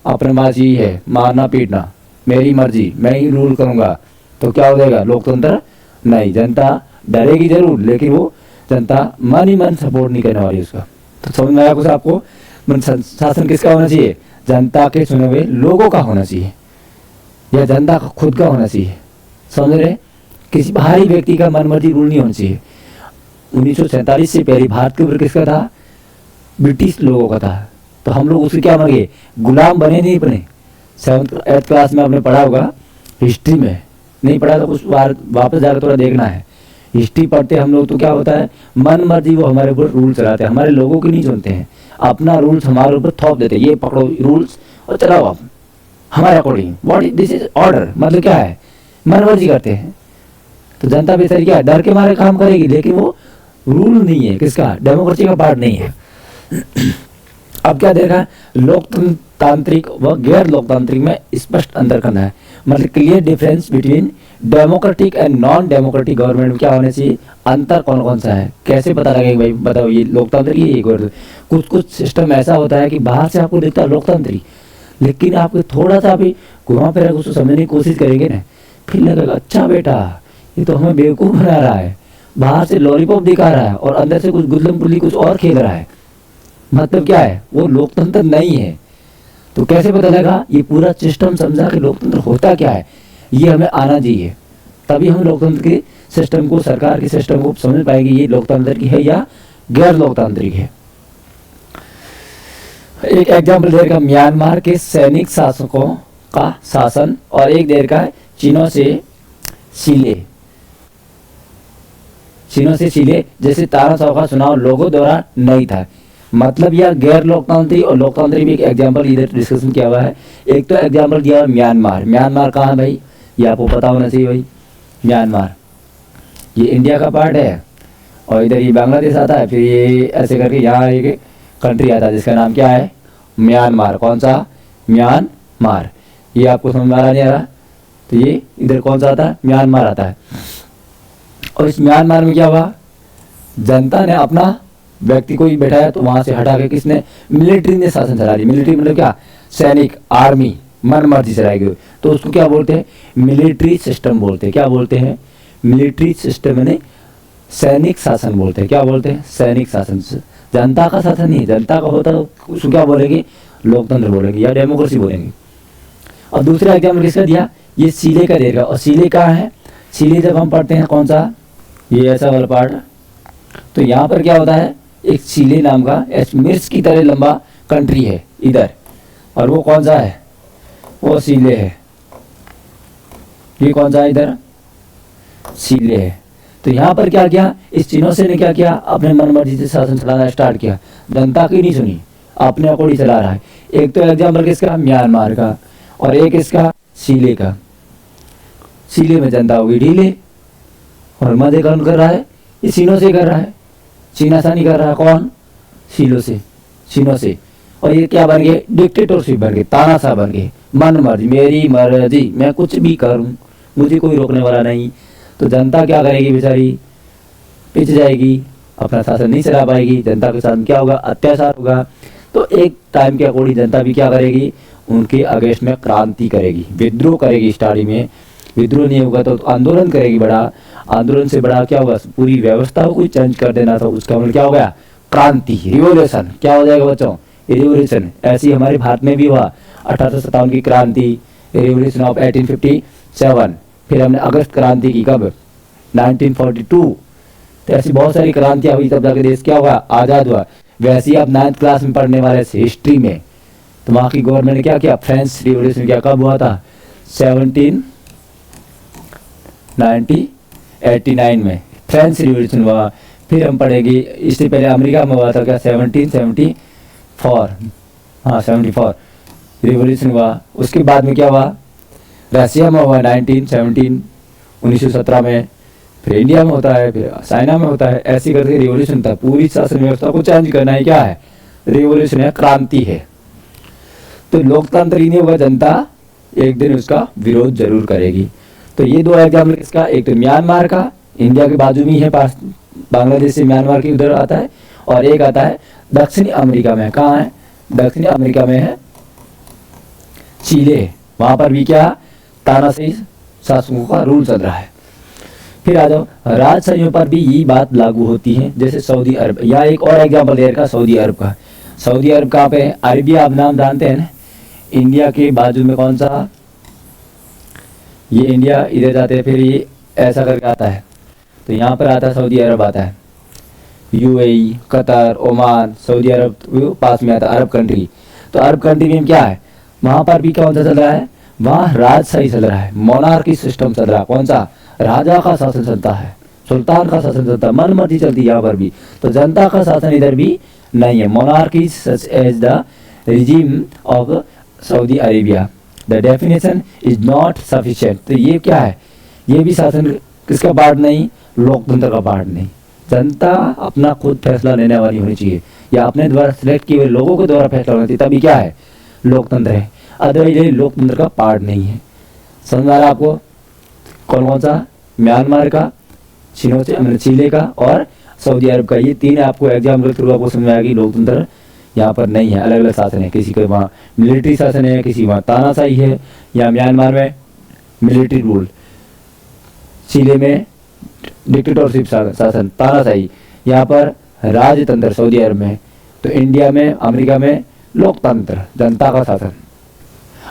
अपने पास यही है, मारना पीटना, मेरी मर्जी, मैं ही रूल करूँगा, तो क्या हो जाएगा, लोकतंत्र नहीं। जनता डरेगी जरूर, लेकिन वो जनता मन ही मन सपोर्ट नहीं करने वाली उसका। तो समझ में आया कुछ आपको, शासन किसका होना चाहिए, जनता के चुने हुए लोगों का होना चाहिए, या जनता का खुद का होना चाहिए। समझ रहे, किसी बाहरी व्यक्ति का मनमर्जी रूल नहीं होना चाहिए। 1947 से पहले भारत के ऊपर किसका था, ब्रिटिश लोगों का था। तो हम लोग उसके क्या बन गए, गुलाम बने नहीं बने। 7th 8th क्लास में आपने पढ़ा होगा, हिस्ट्री में नहीं पढ़ा तो उस बार वापस जाकर थोड़ा देखना है। हिस्ट्री पढ़ते हम लोग तो क्या होता है, मन मर्जी वो हमारे ऊपर रूल चलाते हैं, हमारे लोगों की नहीं सुनते हैं, अपना रूल्स हमारे ऊपर थोप देते हैं। ये पकड़ो रूल्स और चलाओ आप हमारे according, what this is order. मतलब क्या है, मन मर्जी करते हैं। तो जनता बेचारी क्या डर के मारे काम करेगी, लेकिन वो रूल नहीं है, किसका, डेमोक्रेसी का पार्ट नहीं है। अब क्या देखा, लोकतांत्रिक व गैर लोकतांत्रिक में स्पष्ट अंतर करना है, मतलब clear difference between democratic and non democratic government में क्या होने चाहिए, अंतर कौन कौन सा है, कैसे पता लगेगा भाई, बताओ ये लोकतांत्रिक है ये गैर। कुछ कुछ सिस्टम ऐसा होता है कि बाहर से आपको दिखता है लोकतांत्रिक, लेकिन आपको थोड़ा सा भी घुमा फिरा उसको समझने की कोशिश करेंगे ना, फिर लगेगा अच्छा बेटा ये तो हमें बेवकूफ़ बना रहा है, बाहर से लॉलीपॉप दिखा रहा है और अंदर से कुछ गुल्लम गुल्ली कुछ और खेल रहा है, मतलब क्या है, वो लोकतंत्र नहीं है। तो कैसे पता लगा, ये पूरा सिस्टम समझा कि लोकतंत्र होता क्या है, ये हमें आना चाहिए, तभी हम लोकतंत्र के सिस्टम को, सरकार के सिस्टम को समझ पाएंगे ये लोकतंत्र की है या गैर लोकतांत्रिक है। एक एग्जाम्पल देर का म्यांमार के सैनिक शासकों का शासन, और एक देर का चीनों से सीले जैसे तानाशाह का चुनाव लोगों द्वारा नहीं था, मतलब यह गैर लोकतांत्रिक और लोकतांत्रिक भी एक एग्जाम्पल इधर डिस्कशन किया हुआ है। एक तो एग्जाम्पल दिया म्यांमार, म्यांमार कहाँ है भाई, ये आपको पता होना चाहिए भाई, म्यांमार ये इंडिया का पार्ट है और इधर ये बांग्लादेश आता है, फिर ये ऐसे करके यहाँ एक कंट्री आता है जिसका नाम क्या है, म्यांमार। कौन सा, म्यांमार, ये आपको समझ में आ रहा नहीं आ रहा, तो ये इधर कौन सा आता है, म्यांमार आता है। और इस म्यांमार में क्या हुआ, जनता ने अपना व्यक्ति को ही बैठाया, तो वहां से हटा के किसने, मिलिट्री ने शासन चला दी। मिलिट्री मतलब क्या, सैनिक, आर्मी मन मर्जी चलाई गई, तो उसको क्या बोलते हैं, मिलिट्री सिस्टम बोलते हैं। क्या बोलते हैं, मिलिट्री सिस्टम ने सैनिक शासन बोलते हैं। क्या बोलते हैं, सैनिक शासन। जनता का शासन नहीं, जनता का होता तो उसको क्या बोलेंगे, लोकतंत्र बोलेंगे या डेमोक्रेसी बोलेंगे। और दूसरा एग्जाम्पल किसका दिया, ये सीले का देगा, और सीले कहाँ है, सीले जब हम पढ़ते हैं कौन सा, ये ऐसा वाला पार्ट, तो यहाँ पर क्या होता है, एक सीले नाम का मिर्च की तरह लंबा कंट्री है इधर, और वो कौन सा है, वो सीले है। ये कौन सा है, इधर सीले है। तो यहाँ पर क्या किया, इस चीनों से ने क्या किया, अपने मन मर्जी से शासन चलाना स्टार्ट किया, जनता की नहीं सुनी, अपने अकॉर्डिंग चला रहा है। एक तो एग्जाम्पल किसका, म्यांमार का, और एक इसका सीले का। सीले में जनता होगी ढीले, और मजे कौन कर रहा है, ये चीनों से कर रहा है, चीनासानी कर रहा है, कौन, सीलों से, चीनों से। और ये क्या बन गए, डिक्टेटरशिप बन गए, तानाशाह बन गए, मन मर्जी, मेरी मर्जी, मैं कुछ भी करूं, मुझे कोई रोकने वाला नहीं। तो जनता क्या करेगी बेचारी, पिछ जाएगी, अपना शासन नहीं चला पाएगी, जनता के साथ क्या होगा, अत्याचार होगा। तो एक टाइम के अकॉर्डिंग जनता भी क्या करेगी, उनके अगेंस्ट में क्रांति करेगी, विद्रोह करेगी। स्टार्टिंग में विद्रोह नहीं होगा तो आंदोलन करेगी, बड़ा आंदोलन से बड़ा क्या होगा, पूरी व्यवस्था को चेंज कर देना था, उसका मतलब क्या हो गया, क्रांति, रिवोल्यूशन। क्या हो जाएगा बच्चों, रिवोल्यूशन। ऐसी हमारे भारत में भी हुआ 1857 की क्रांति, रिवोल्यूशन ऑफ 1857। फिर हमने अगस्त क्रांति की कब, 1942। तो ऐसी बहुत सारी क्रांतियां हुई, तब जाके देश क्या हुआ, आजाद हुआ। वैसे ही आप 9th क्लास में पढ़ने वाले हिस्ट्री में, तो वहाँ की गवर्नमेंट ने क्या किया, फ्रेंच रिवोल्यूशन क्या कब हुआ था, 1789 में फ्रेंच रिवोल्यूशन हुआ। फिर हम पढ़ेंगे, इससे पहले अमेरिका में हुआ था क्या, 1774, हाँ 74 रिवोल्यूशन हुआ। उसके बाद में क्या हुआ, रशिया में हुआ 1917 में, फिर इंडिया में होता है, फिर चाइना में होता है। ऐसी करके रिवोल्यूशन था, पूरी शासन व्यवस्था को चेंज करना है, क्या है, रिवोल्यूशन है, क्रांति है। तो लोकतंत्र ही नहीं होगा, जनता एक दिन उसका विरोध जरूर करेगी। तो ये दो एग्जाम्पल इसका, एक तो म्यांमार का, इंडिया के बाजू में ही है, पास बांग्लादेश से म्यांमार के उधर आता है, और एक आता है दक्षिणी अमेरिका में। कहाँ है, दक्षिणी अमेरिका में है चिले, वहां पर भी क्या, तानाशाही शासकों का रूल चल रहा है। फिर आ जाओ, राजशाहियों पर भी यही बात लागू होती है, जैसे सऊदी अरब। या एक और एग्जाम्पल देर का सऊदी अरब का। सऊदी अरब कहाँ पे है, अरबिया, आप नाम जानते हैं ना, इंडिया के बाजू में कौन सा, ये इंडिया इधर जाते हैं, फिर ये ऐसा करके आता है, तो यहाँ पर आता है सऊदी अरब आता है, यूएई, कतर, ओमान, सऊदी अरब पास में आता है, अरब कंट्री। तो अरब कंट्री में क्या है, वहाँ पर भी कौन सा चल रहा है, वहाँ राजशाही चल रहा है, मोनार्की सिस्टम चल रहा है। कौन सा, राजा का शासन चलता है, सुल्तान का शासन चलता है, मन मर्जी चलती है यहाँ पर भी। तो जनता का शासन इधर भी नहीं है, monarchy such as the regime of Saudi Arabia, the definition is not sufficient. तो ये क्या है, ये भी शासन किसका पार्ट नहीं, लोकतंत्र का पार्ट नहीं। जनता अपना खुद फैसला लेने वाली होनी चाहिए, या अपने द्वारा सिलेक्ट किए हुए लोगों के द्वारा फैसला होना चाहिए, तभी क्या है, लोकतंत्र है। अदरवाइज ये लोकतंत्र का पार्ट नहीं है। समझ में आ रहा आपको? कौन कौन सा, म्यांमार का, चिले का और सऊदी अरब का, ये तीन आपको एग्जाम के थ्रू आपको समझ में आएगी। लोकतंत्र यहाँ पर नहीं है, अलग अलग शासन है, किसी के वहाँ मिलिट्री शासन है, किसी वहाँ तानाशाही है, या म्यांमार में मिलिट्री रूल, चिले में डिक्टेटरशिप शासन तानाशाही, यहाँ पर राजतंत्र सऊदी अरब में, तो इंडिया में अमेरिका में लोकतंत्र जनता का शासन।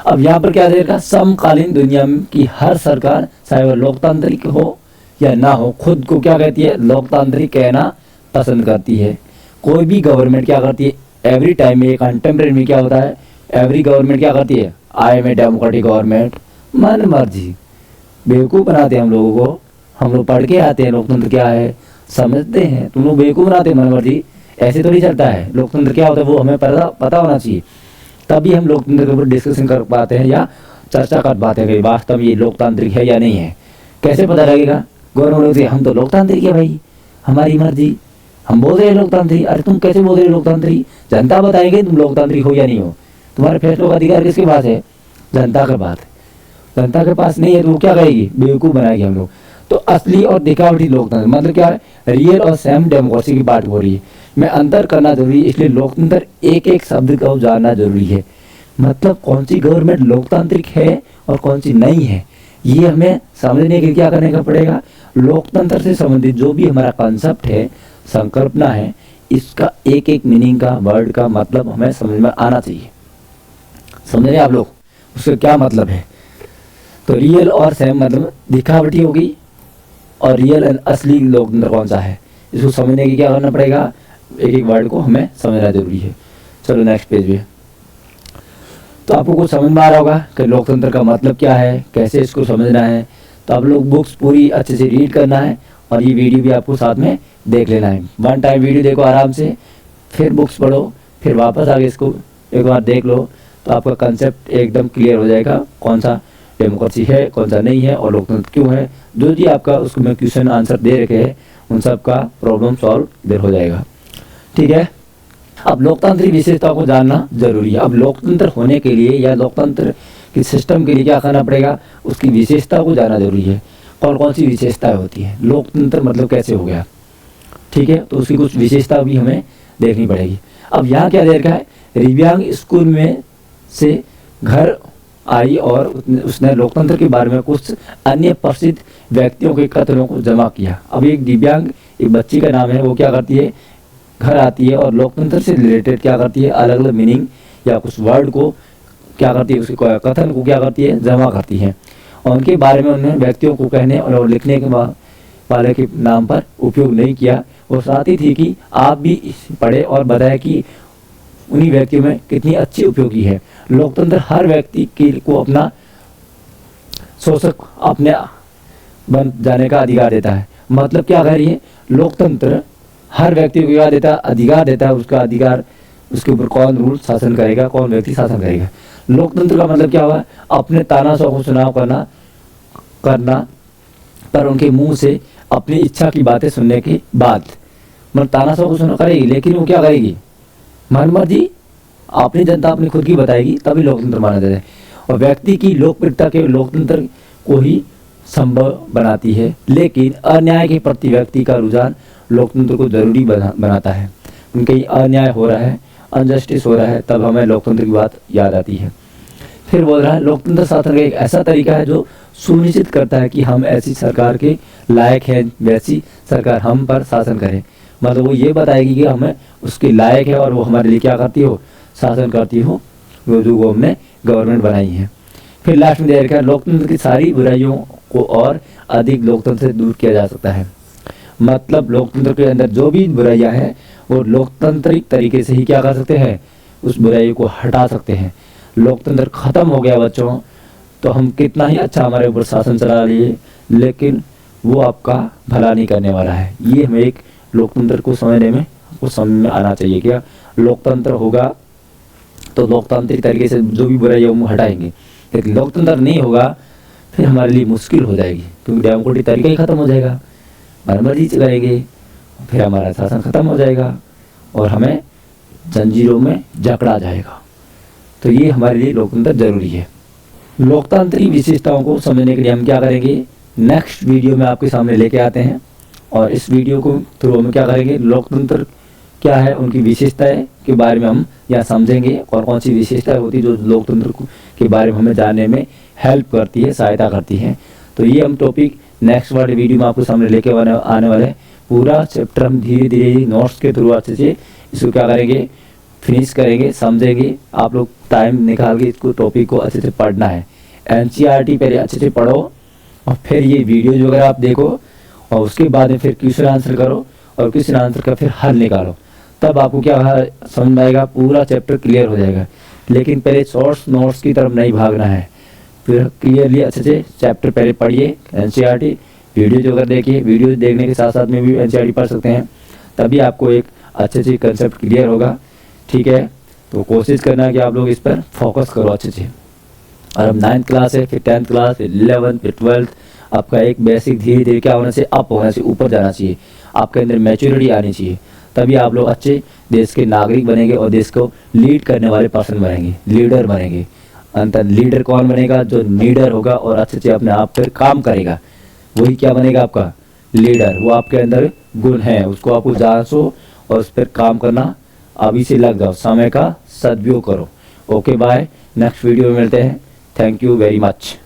अब यहाँ पर क्या देगा, समकालीन दुनिया की हर सरकार चाहे वह लोकतांत्रिक हो या ना हो, खुद को क्या कहती है, लोकतांत्रिक कहना पसंद करती है। कोई भी गवर्नमेंट क्या करती है, एवरी टाइम में, कंटेम्प्रेरी में क्या होता है, एवरी गवर्नमेंट क्या करती है, I am a democratic government, मन मर्जी, बेवकूफ़ बनाते हैं हम लोगों को। हम लोग पढ़ के आते हैं लोकतंत्र क्या है, समझते हैं, तुम लोग बेवकूफ़ बनाते हैं मन मर्जी। ऐसे तो नहीं चलता है। लोकतंत्र क्या होता है वो हमें पता होना चाहिए, तभी हम लोकतंत्र के ऊपर डिस्कशन कर पाते हैं या चर्चा कर पाते हैं कि वास्तव में ये लोकतांत्रिक है या नहीं है। कैसे पता लगेगा, गवर्नमेंट से हम तो लोकतांत्रिक है भाई, हमारी मर्जी, हम बोल रहे हैं लोकतांत्रिक। अरे तुम कैसे बोल रहे हो लोकतांत्रिक, जनता बताएंगे तुम लोकतांत्रिक हो या नहीं हो। तुम्हारे फैसलों का अधिकार किसके पास है, जनता के पास है। जनता के पास नहीं है तो वो क्या कहेगी, बेवकूफ़ बनाएगी हम लोग। तो असली और दिखावटी लोकतंत्र मतलब क्या है, रियल और सेम डेमोक्रेसी की बात हो रही है। में अंतर करना जरूरी है, इसलिए लोकतंत्र एक एक शब्द को जानना जरूरी है। मतलब कौन सी गवर्नमेंट लोकतांत्रिक है और कौन सी नहीं है, ये हमें समझने के लिए क्या करने का पड़ेगा, लोकतंत्र से संबंधित जो भी हमारा कॉन्सेप्ट है, संकल्पना है, इसका एक एक मीनिंग का, वर्ड का मतलब हमें समझ में आना चाहिए। समझ रहे आप लोग, उसका क्या मतलब है। तो रियल और सेम मतलब दिखावटी होगी, और रियल एंड असली लोकतंत्र कौन सा है, इसको समझने की क्या करना पड़ेगा, एक एक वर्ड को हमें समझना जरूरी है। चलो नेक्स्ट पेज पे। तो आपको कुछ समझ में आ रहा होगा कि लोकतंत्र का मतलब क्या है, कैसे इसको समझना है। तो आप लोग बुक्स पूरी अच्छे से रीड करना है, और ये वीडियो भी आपको साथ में देख लेना है। वन टाइम वीडियो देखो आराम से, फिर बुक्स पढ़ो, फिर वापस आगे इसको एक बार देख लो, तो आपका कंसेप्ट एकदम क्लियर हो जाएगा, कौन सा डेमोक्रेसी है, कौन सा नहीं है, और लोकतंत्र क्यों है। जो जी आपका उसको मैं क्वेश्चन आंसर दे रखे हैं, उन सब का प्रॉब्लम सॉल्व देर हो जाएगा। ठीक है। अब लोकतांत्रिक विशेषता को जानना जरूरी है। अब लोकतंत्र होने के लिए या लोकतंत्र के सिस्टम के लिए क्या करना पड़ेगा, उसकी विशेषता को जानना जरूरी है। कौन कौन सी विशेषताएं होती हैं, लोकतंत्र मतलब कैसे हो गया, ठीक है, तो उसकी कुछ विशेषता भी हमें देखनी पड़ेगी। अब यहाँ क्या दे रखा है, दिव्यांग स्कूल में से घर आई और उसने लोकतंत्र के बारे में कुछ अन्य प्रसिद्ध व्यक्तियों के कथनों को जमा किया। अब एक दिव्यांग एक बच्ची का नाम है, वो क्या करती है, घर आती है और लोकतंत्र से रिलेटेड क्या करती है, अलग अलग मीनिंग या कुछ वर्ड को क्या करती है, उसके कथन को क्या करती है, जमा करती है, और उनके बारे में उन्होंने व्यक्तियों को कहने और लिखने के वाले के नाम पर उपयोग नहीं किया। वो चाहती थी कि आप भी पढ़े और बताएं कि उन्हीं व्यक्तियों में कितनी अच्छी उपयोगी है। लोकतंत्र हर व्यक्ति को अपना शोषक अपने बन जाने का अधिकार देता है। मतलब क्या कह रही है, लोकतंत्र हर व्यक्ति को क्या देता है, अधिकार देता है, उसका अधिकार, उसके ऊपर कौन रूल शासन करेगा, कौन व्यक्ति शासन करेगा। लोकतंत्र का मतलब क्या हुआ, अपने तानाशाह को चुनाव करना पर उनके मुंह से अपनी इच्छा की बातें सुनने के बाद, मतलब तानाशाह को सुना करेगी, लेकिन वो क्या करेगी, मनमर्जी अपनी जनता अपनी खुद की बताएगी, तभी लोकतंत्र माना जाता है। और व्यक्ति की लोकप्रियता के लोकतंत्र को ही संभव बनाती है, लेकिन अन्याय के प्रति व्यक्ति का रुझान लोकतंत्र को जरूरी बनाता है। उनके अन्याय हो रहा है, अनजस्टिस हो रहा है, तब हमें लोकतंत्र की बात याद आती है। फिर बोल रहा है, लोकतंत्र शासन का एक ऐसा तरीका है जो सुनिश्चित करता है कि हम ऐसी सरकार के लायक हैं, वैसी सरकार हम पर शासन करे। मतलब वो ये बताएगी कि हमें उसके लायक है और वो हमारे लिए क्या करती हो, शासन करती हो, वो जो हमने गवर्नमेंट बनाई है। फिर लास्ट में दे रखा है, लोकतंत्र की सारी बुराइयों को और अधिक लोकतंत्र से दूर किया जा सकता है। मतलब लोकतंत्र के अंदर जो भी बुराइयां हैं वो लोकतांत्रिक तरीके से ही क्या कर सकते हैं, उस बुराई को हटा सकते हैं। लोकतंत्र खत्म हो गया बच्चों, तो हम कितना ही अच्छा हमारे ऊपर शासन चला लिए, लेकिन वो आपका भला नहीं करने वाला है। ये हमें एक लोकतंत्र को समझने में आपको समझ में आना चाहिए। क्या लोकतंत्र होगा तो लोकतांत्रिक तरीके से जो भी बुराई है वो हटाएंगे, लेकिन लोकतंत्र नहीं होगा फिर हमारे लिए मुश्किल हो जाएगी। क्योंकि डेमोक्रेटिक तरीका ही ख़त्म हो जाएगा, मर्जी करेंगे, फिर हमारा शासन ख़त्म हो जाएगा और हमें जंजीरों में जकड़ा जाएगा। तो ये हमारे लिए लोकतंत्र जरूरी है। लोकतंत्र की विशेषताओं को समझने के लिए हम क्या करेंगे, नेक्स्ट वीडियो में आपके सामने लेके आते हैं और इस वीडियो को थ्रू हम क्या करेंगे, लोकतंत्र क्या है, उनकी विशेषताएं के बारे में हम यहाँ समझेंगे और कौन सी विशेषताएं होती है जो लोकतंत्र के बारे में हमें जानने में हेल्प करती है, सहायता करती है। तो ये हम टॉपिक नेक्स्ट वाले वीडियो में आपके सामने लेके आने वाले हैं। पूरा चैप्टर हम धीरे धीरे नोट्स के थ्रू अच्छे से इसको क्या करेंगे, फिनिश करेंगे, समझेंगे। आप लोग टाइम निकाल के इसको टॉपिक को अच्छे से पढ़ना है। एनसीईआरटी पहले अच्छे से पढ़ो और फिर ये वीडियो वगैरह आप देखो और उसके बाद में फिर क्वेश्चन आंसर करो और क्वेश्चन आंसर का फिर हल निकालो, तब आपको क्या समझ में आएगा, पूरा चैप्टर क्लियर हो जाएगा। लेकिन पहले शॉर्ट्स नोट्स की तरफ नहीं भागना है, फिर क्लियरली अच्छे से चैप्टर पहले पढ़िए एनसीईआरटी। वीडियो जो अगर देखिए, वीडियो देखने के साथ साथ में भी एनसीईआरटी पढ़ सकते हैं, तभी आपको एक अच्छे से कंसेप्ट क्लियर होगा। ठीक है, तो कोशिश करना कि आप लोग इस पर फोकस करो अच्छे से। और अब 9th क्लास है, फिर 10th क्लास, फिर 11th, फिर 12th, आपका एक बेसिक धीरे धीरे क्या होना चाहिए, अप होना चाहिए, ऊपर जाना चाहिए। आपके अंदर मैच्योरिटी आनी चाहिए, तभी आप लोग अच्छे देश के नागरिक बनेंगे और देश को लीड करने वाले पर्सन बनेंगे, लीडर बनेंगे। अंतर लीडर कौन बनेगा, जो लीडर होगा और अच्छे से अपने आप पर काम करेगा, वही क्या बनेगा आपका लीडर। वो आपके अंदर गुण है, उसको आपको जांचो और उस पर काम करना अभी से लग जाओ, समय का सदुपयोग करो। ओके बाय, नेक्स्ट वीडियो में मिलते हैं। Thank you very much.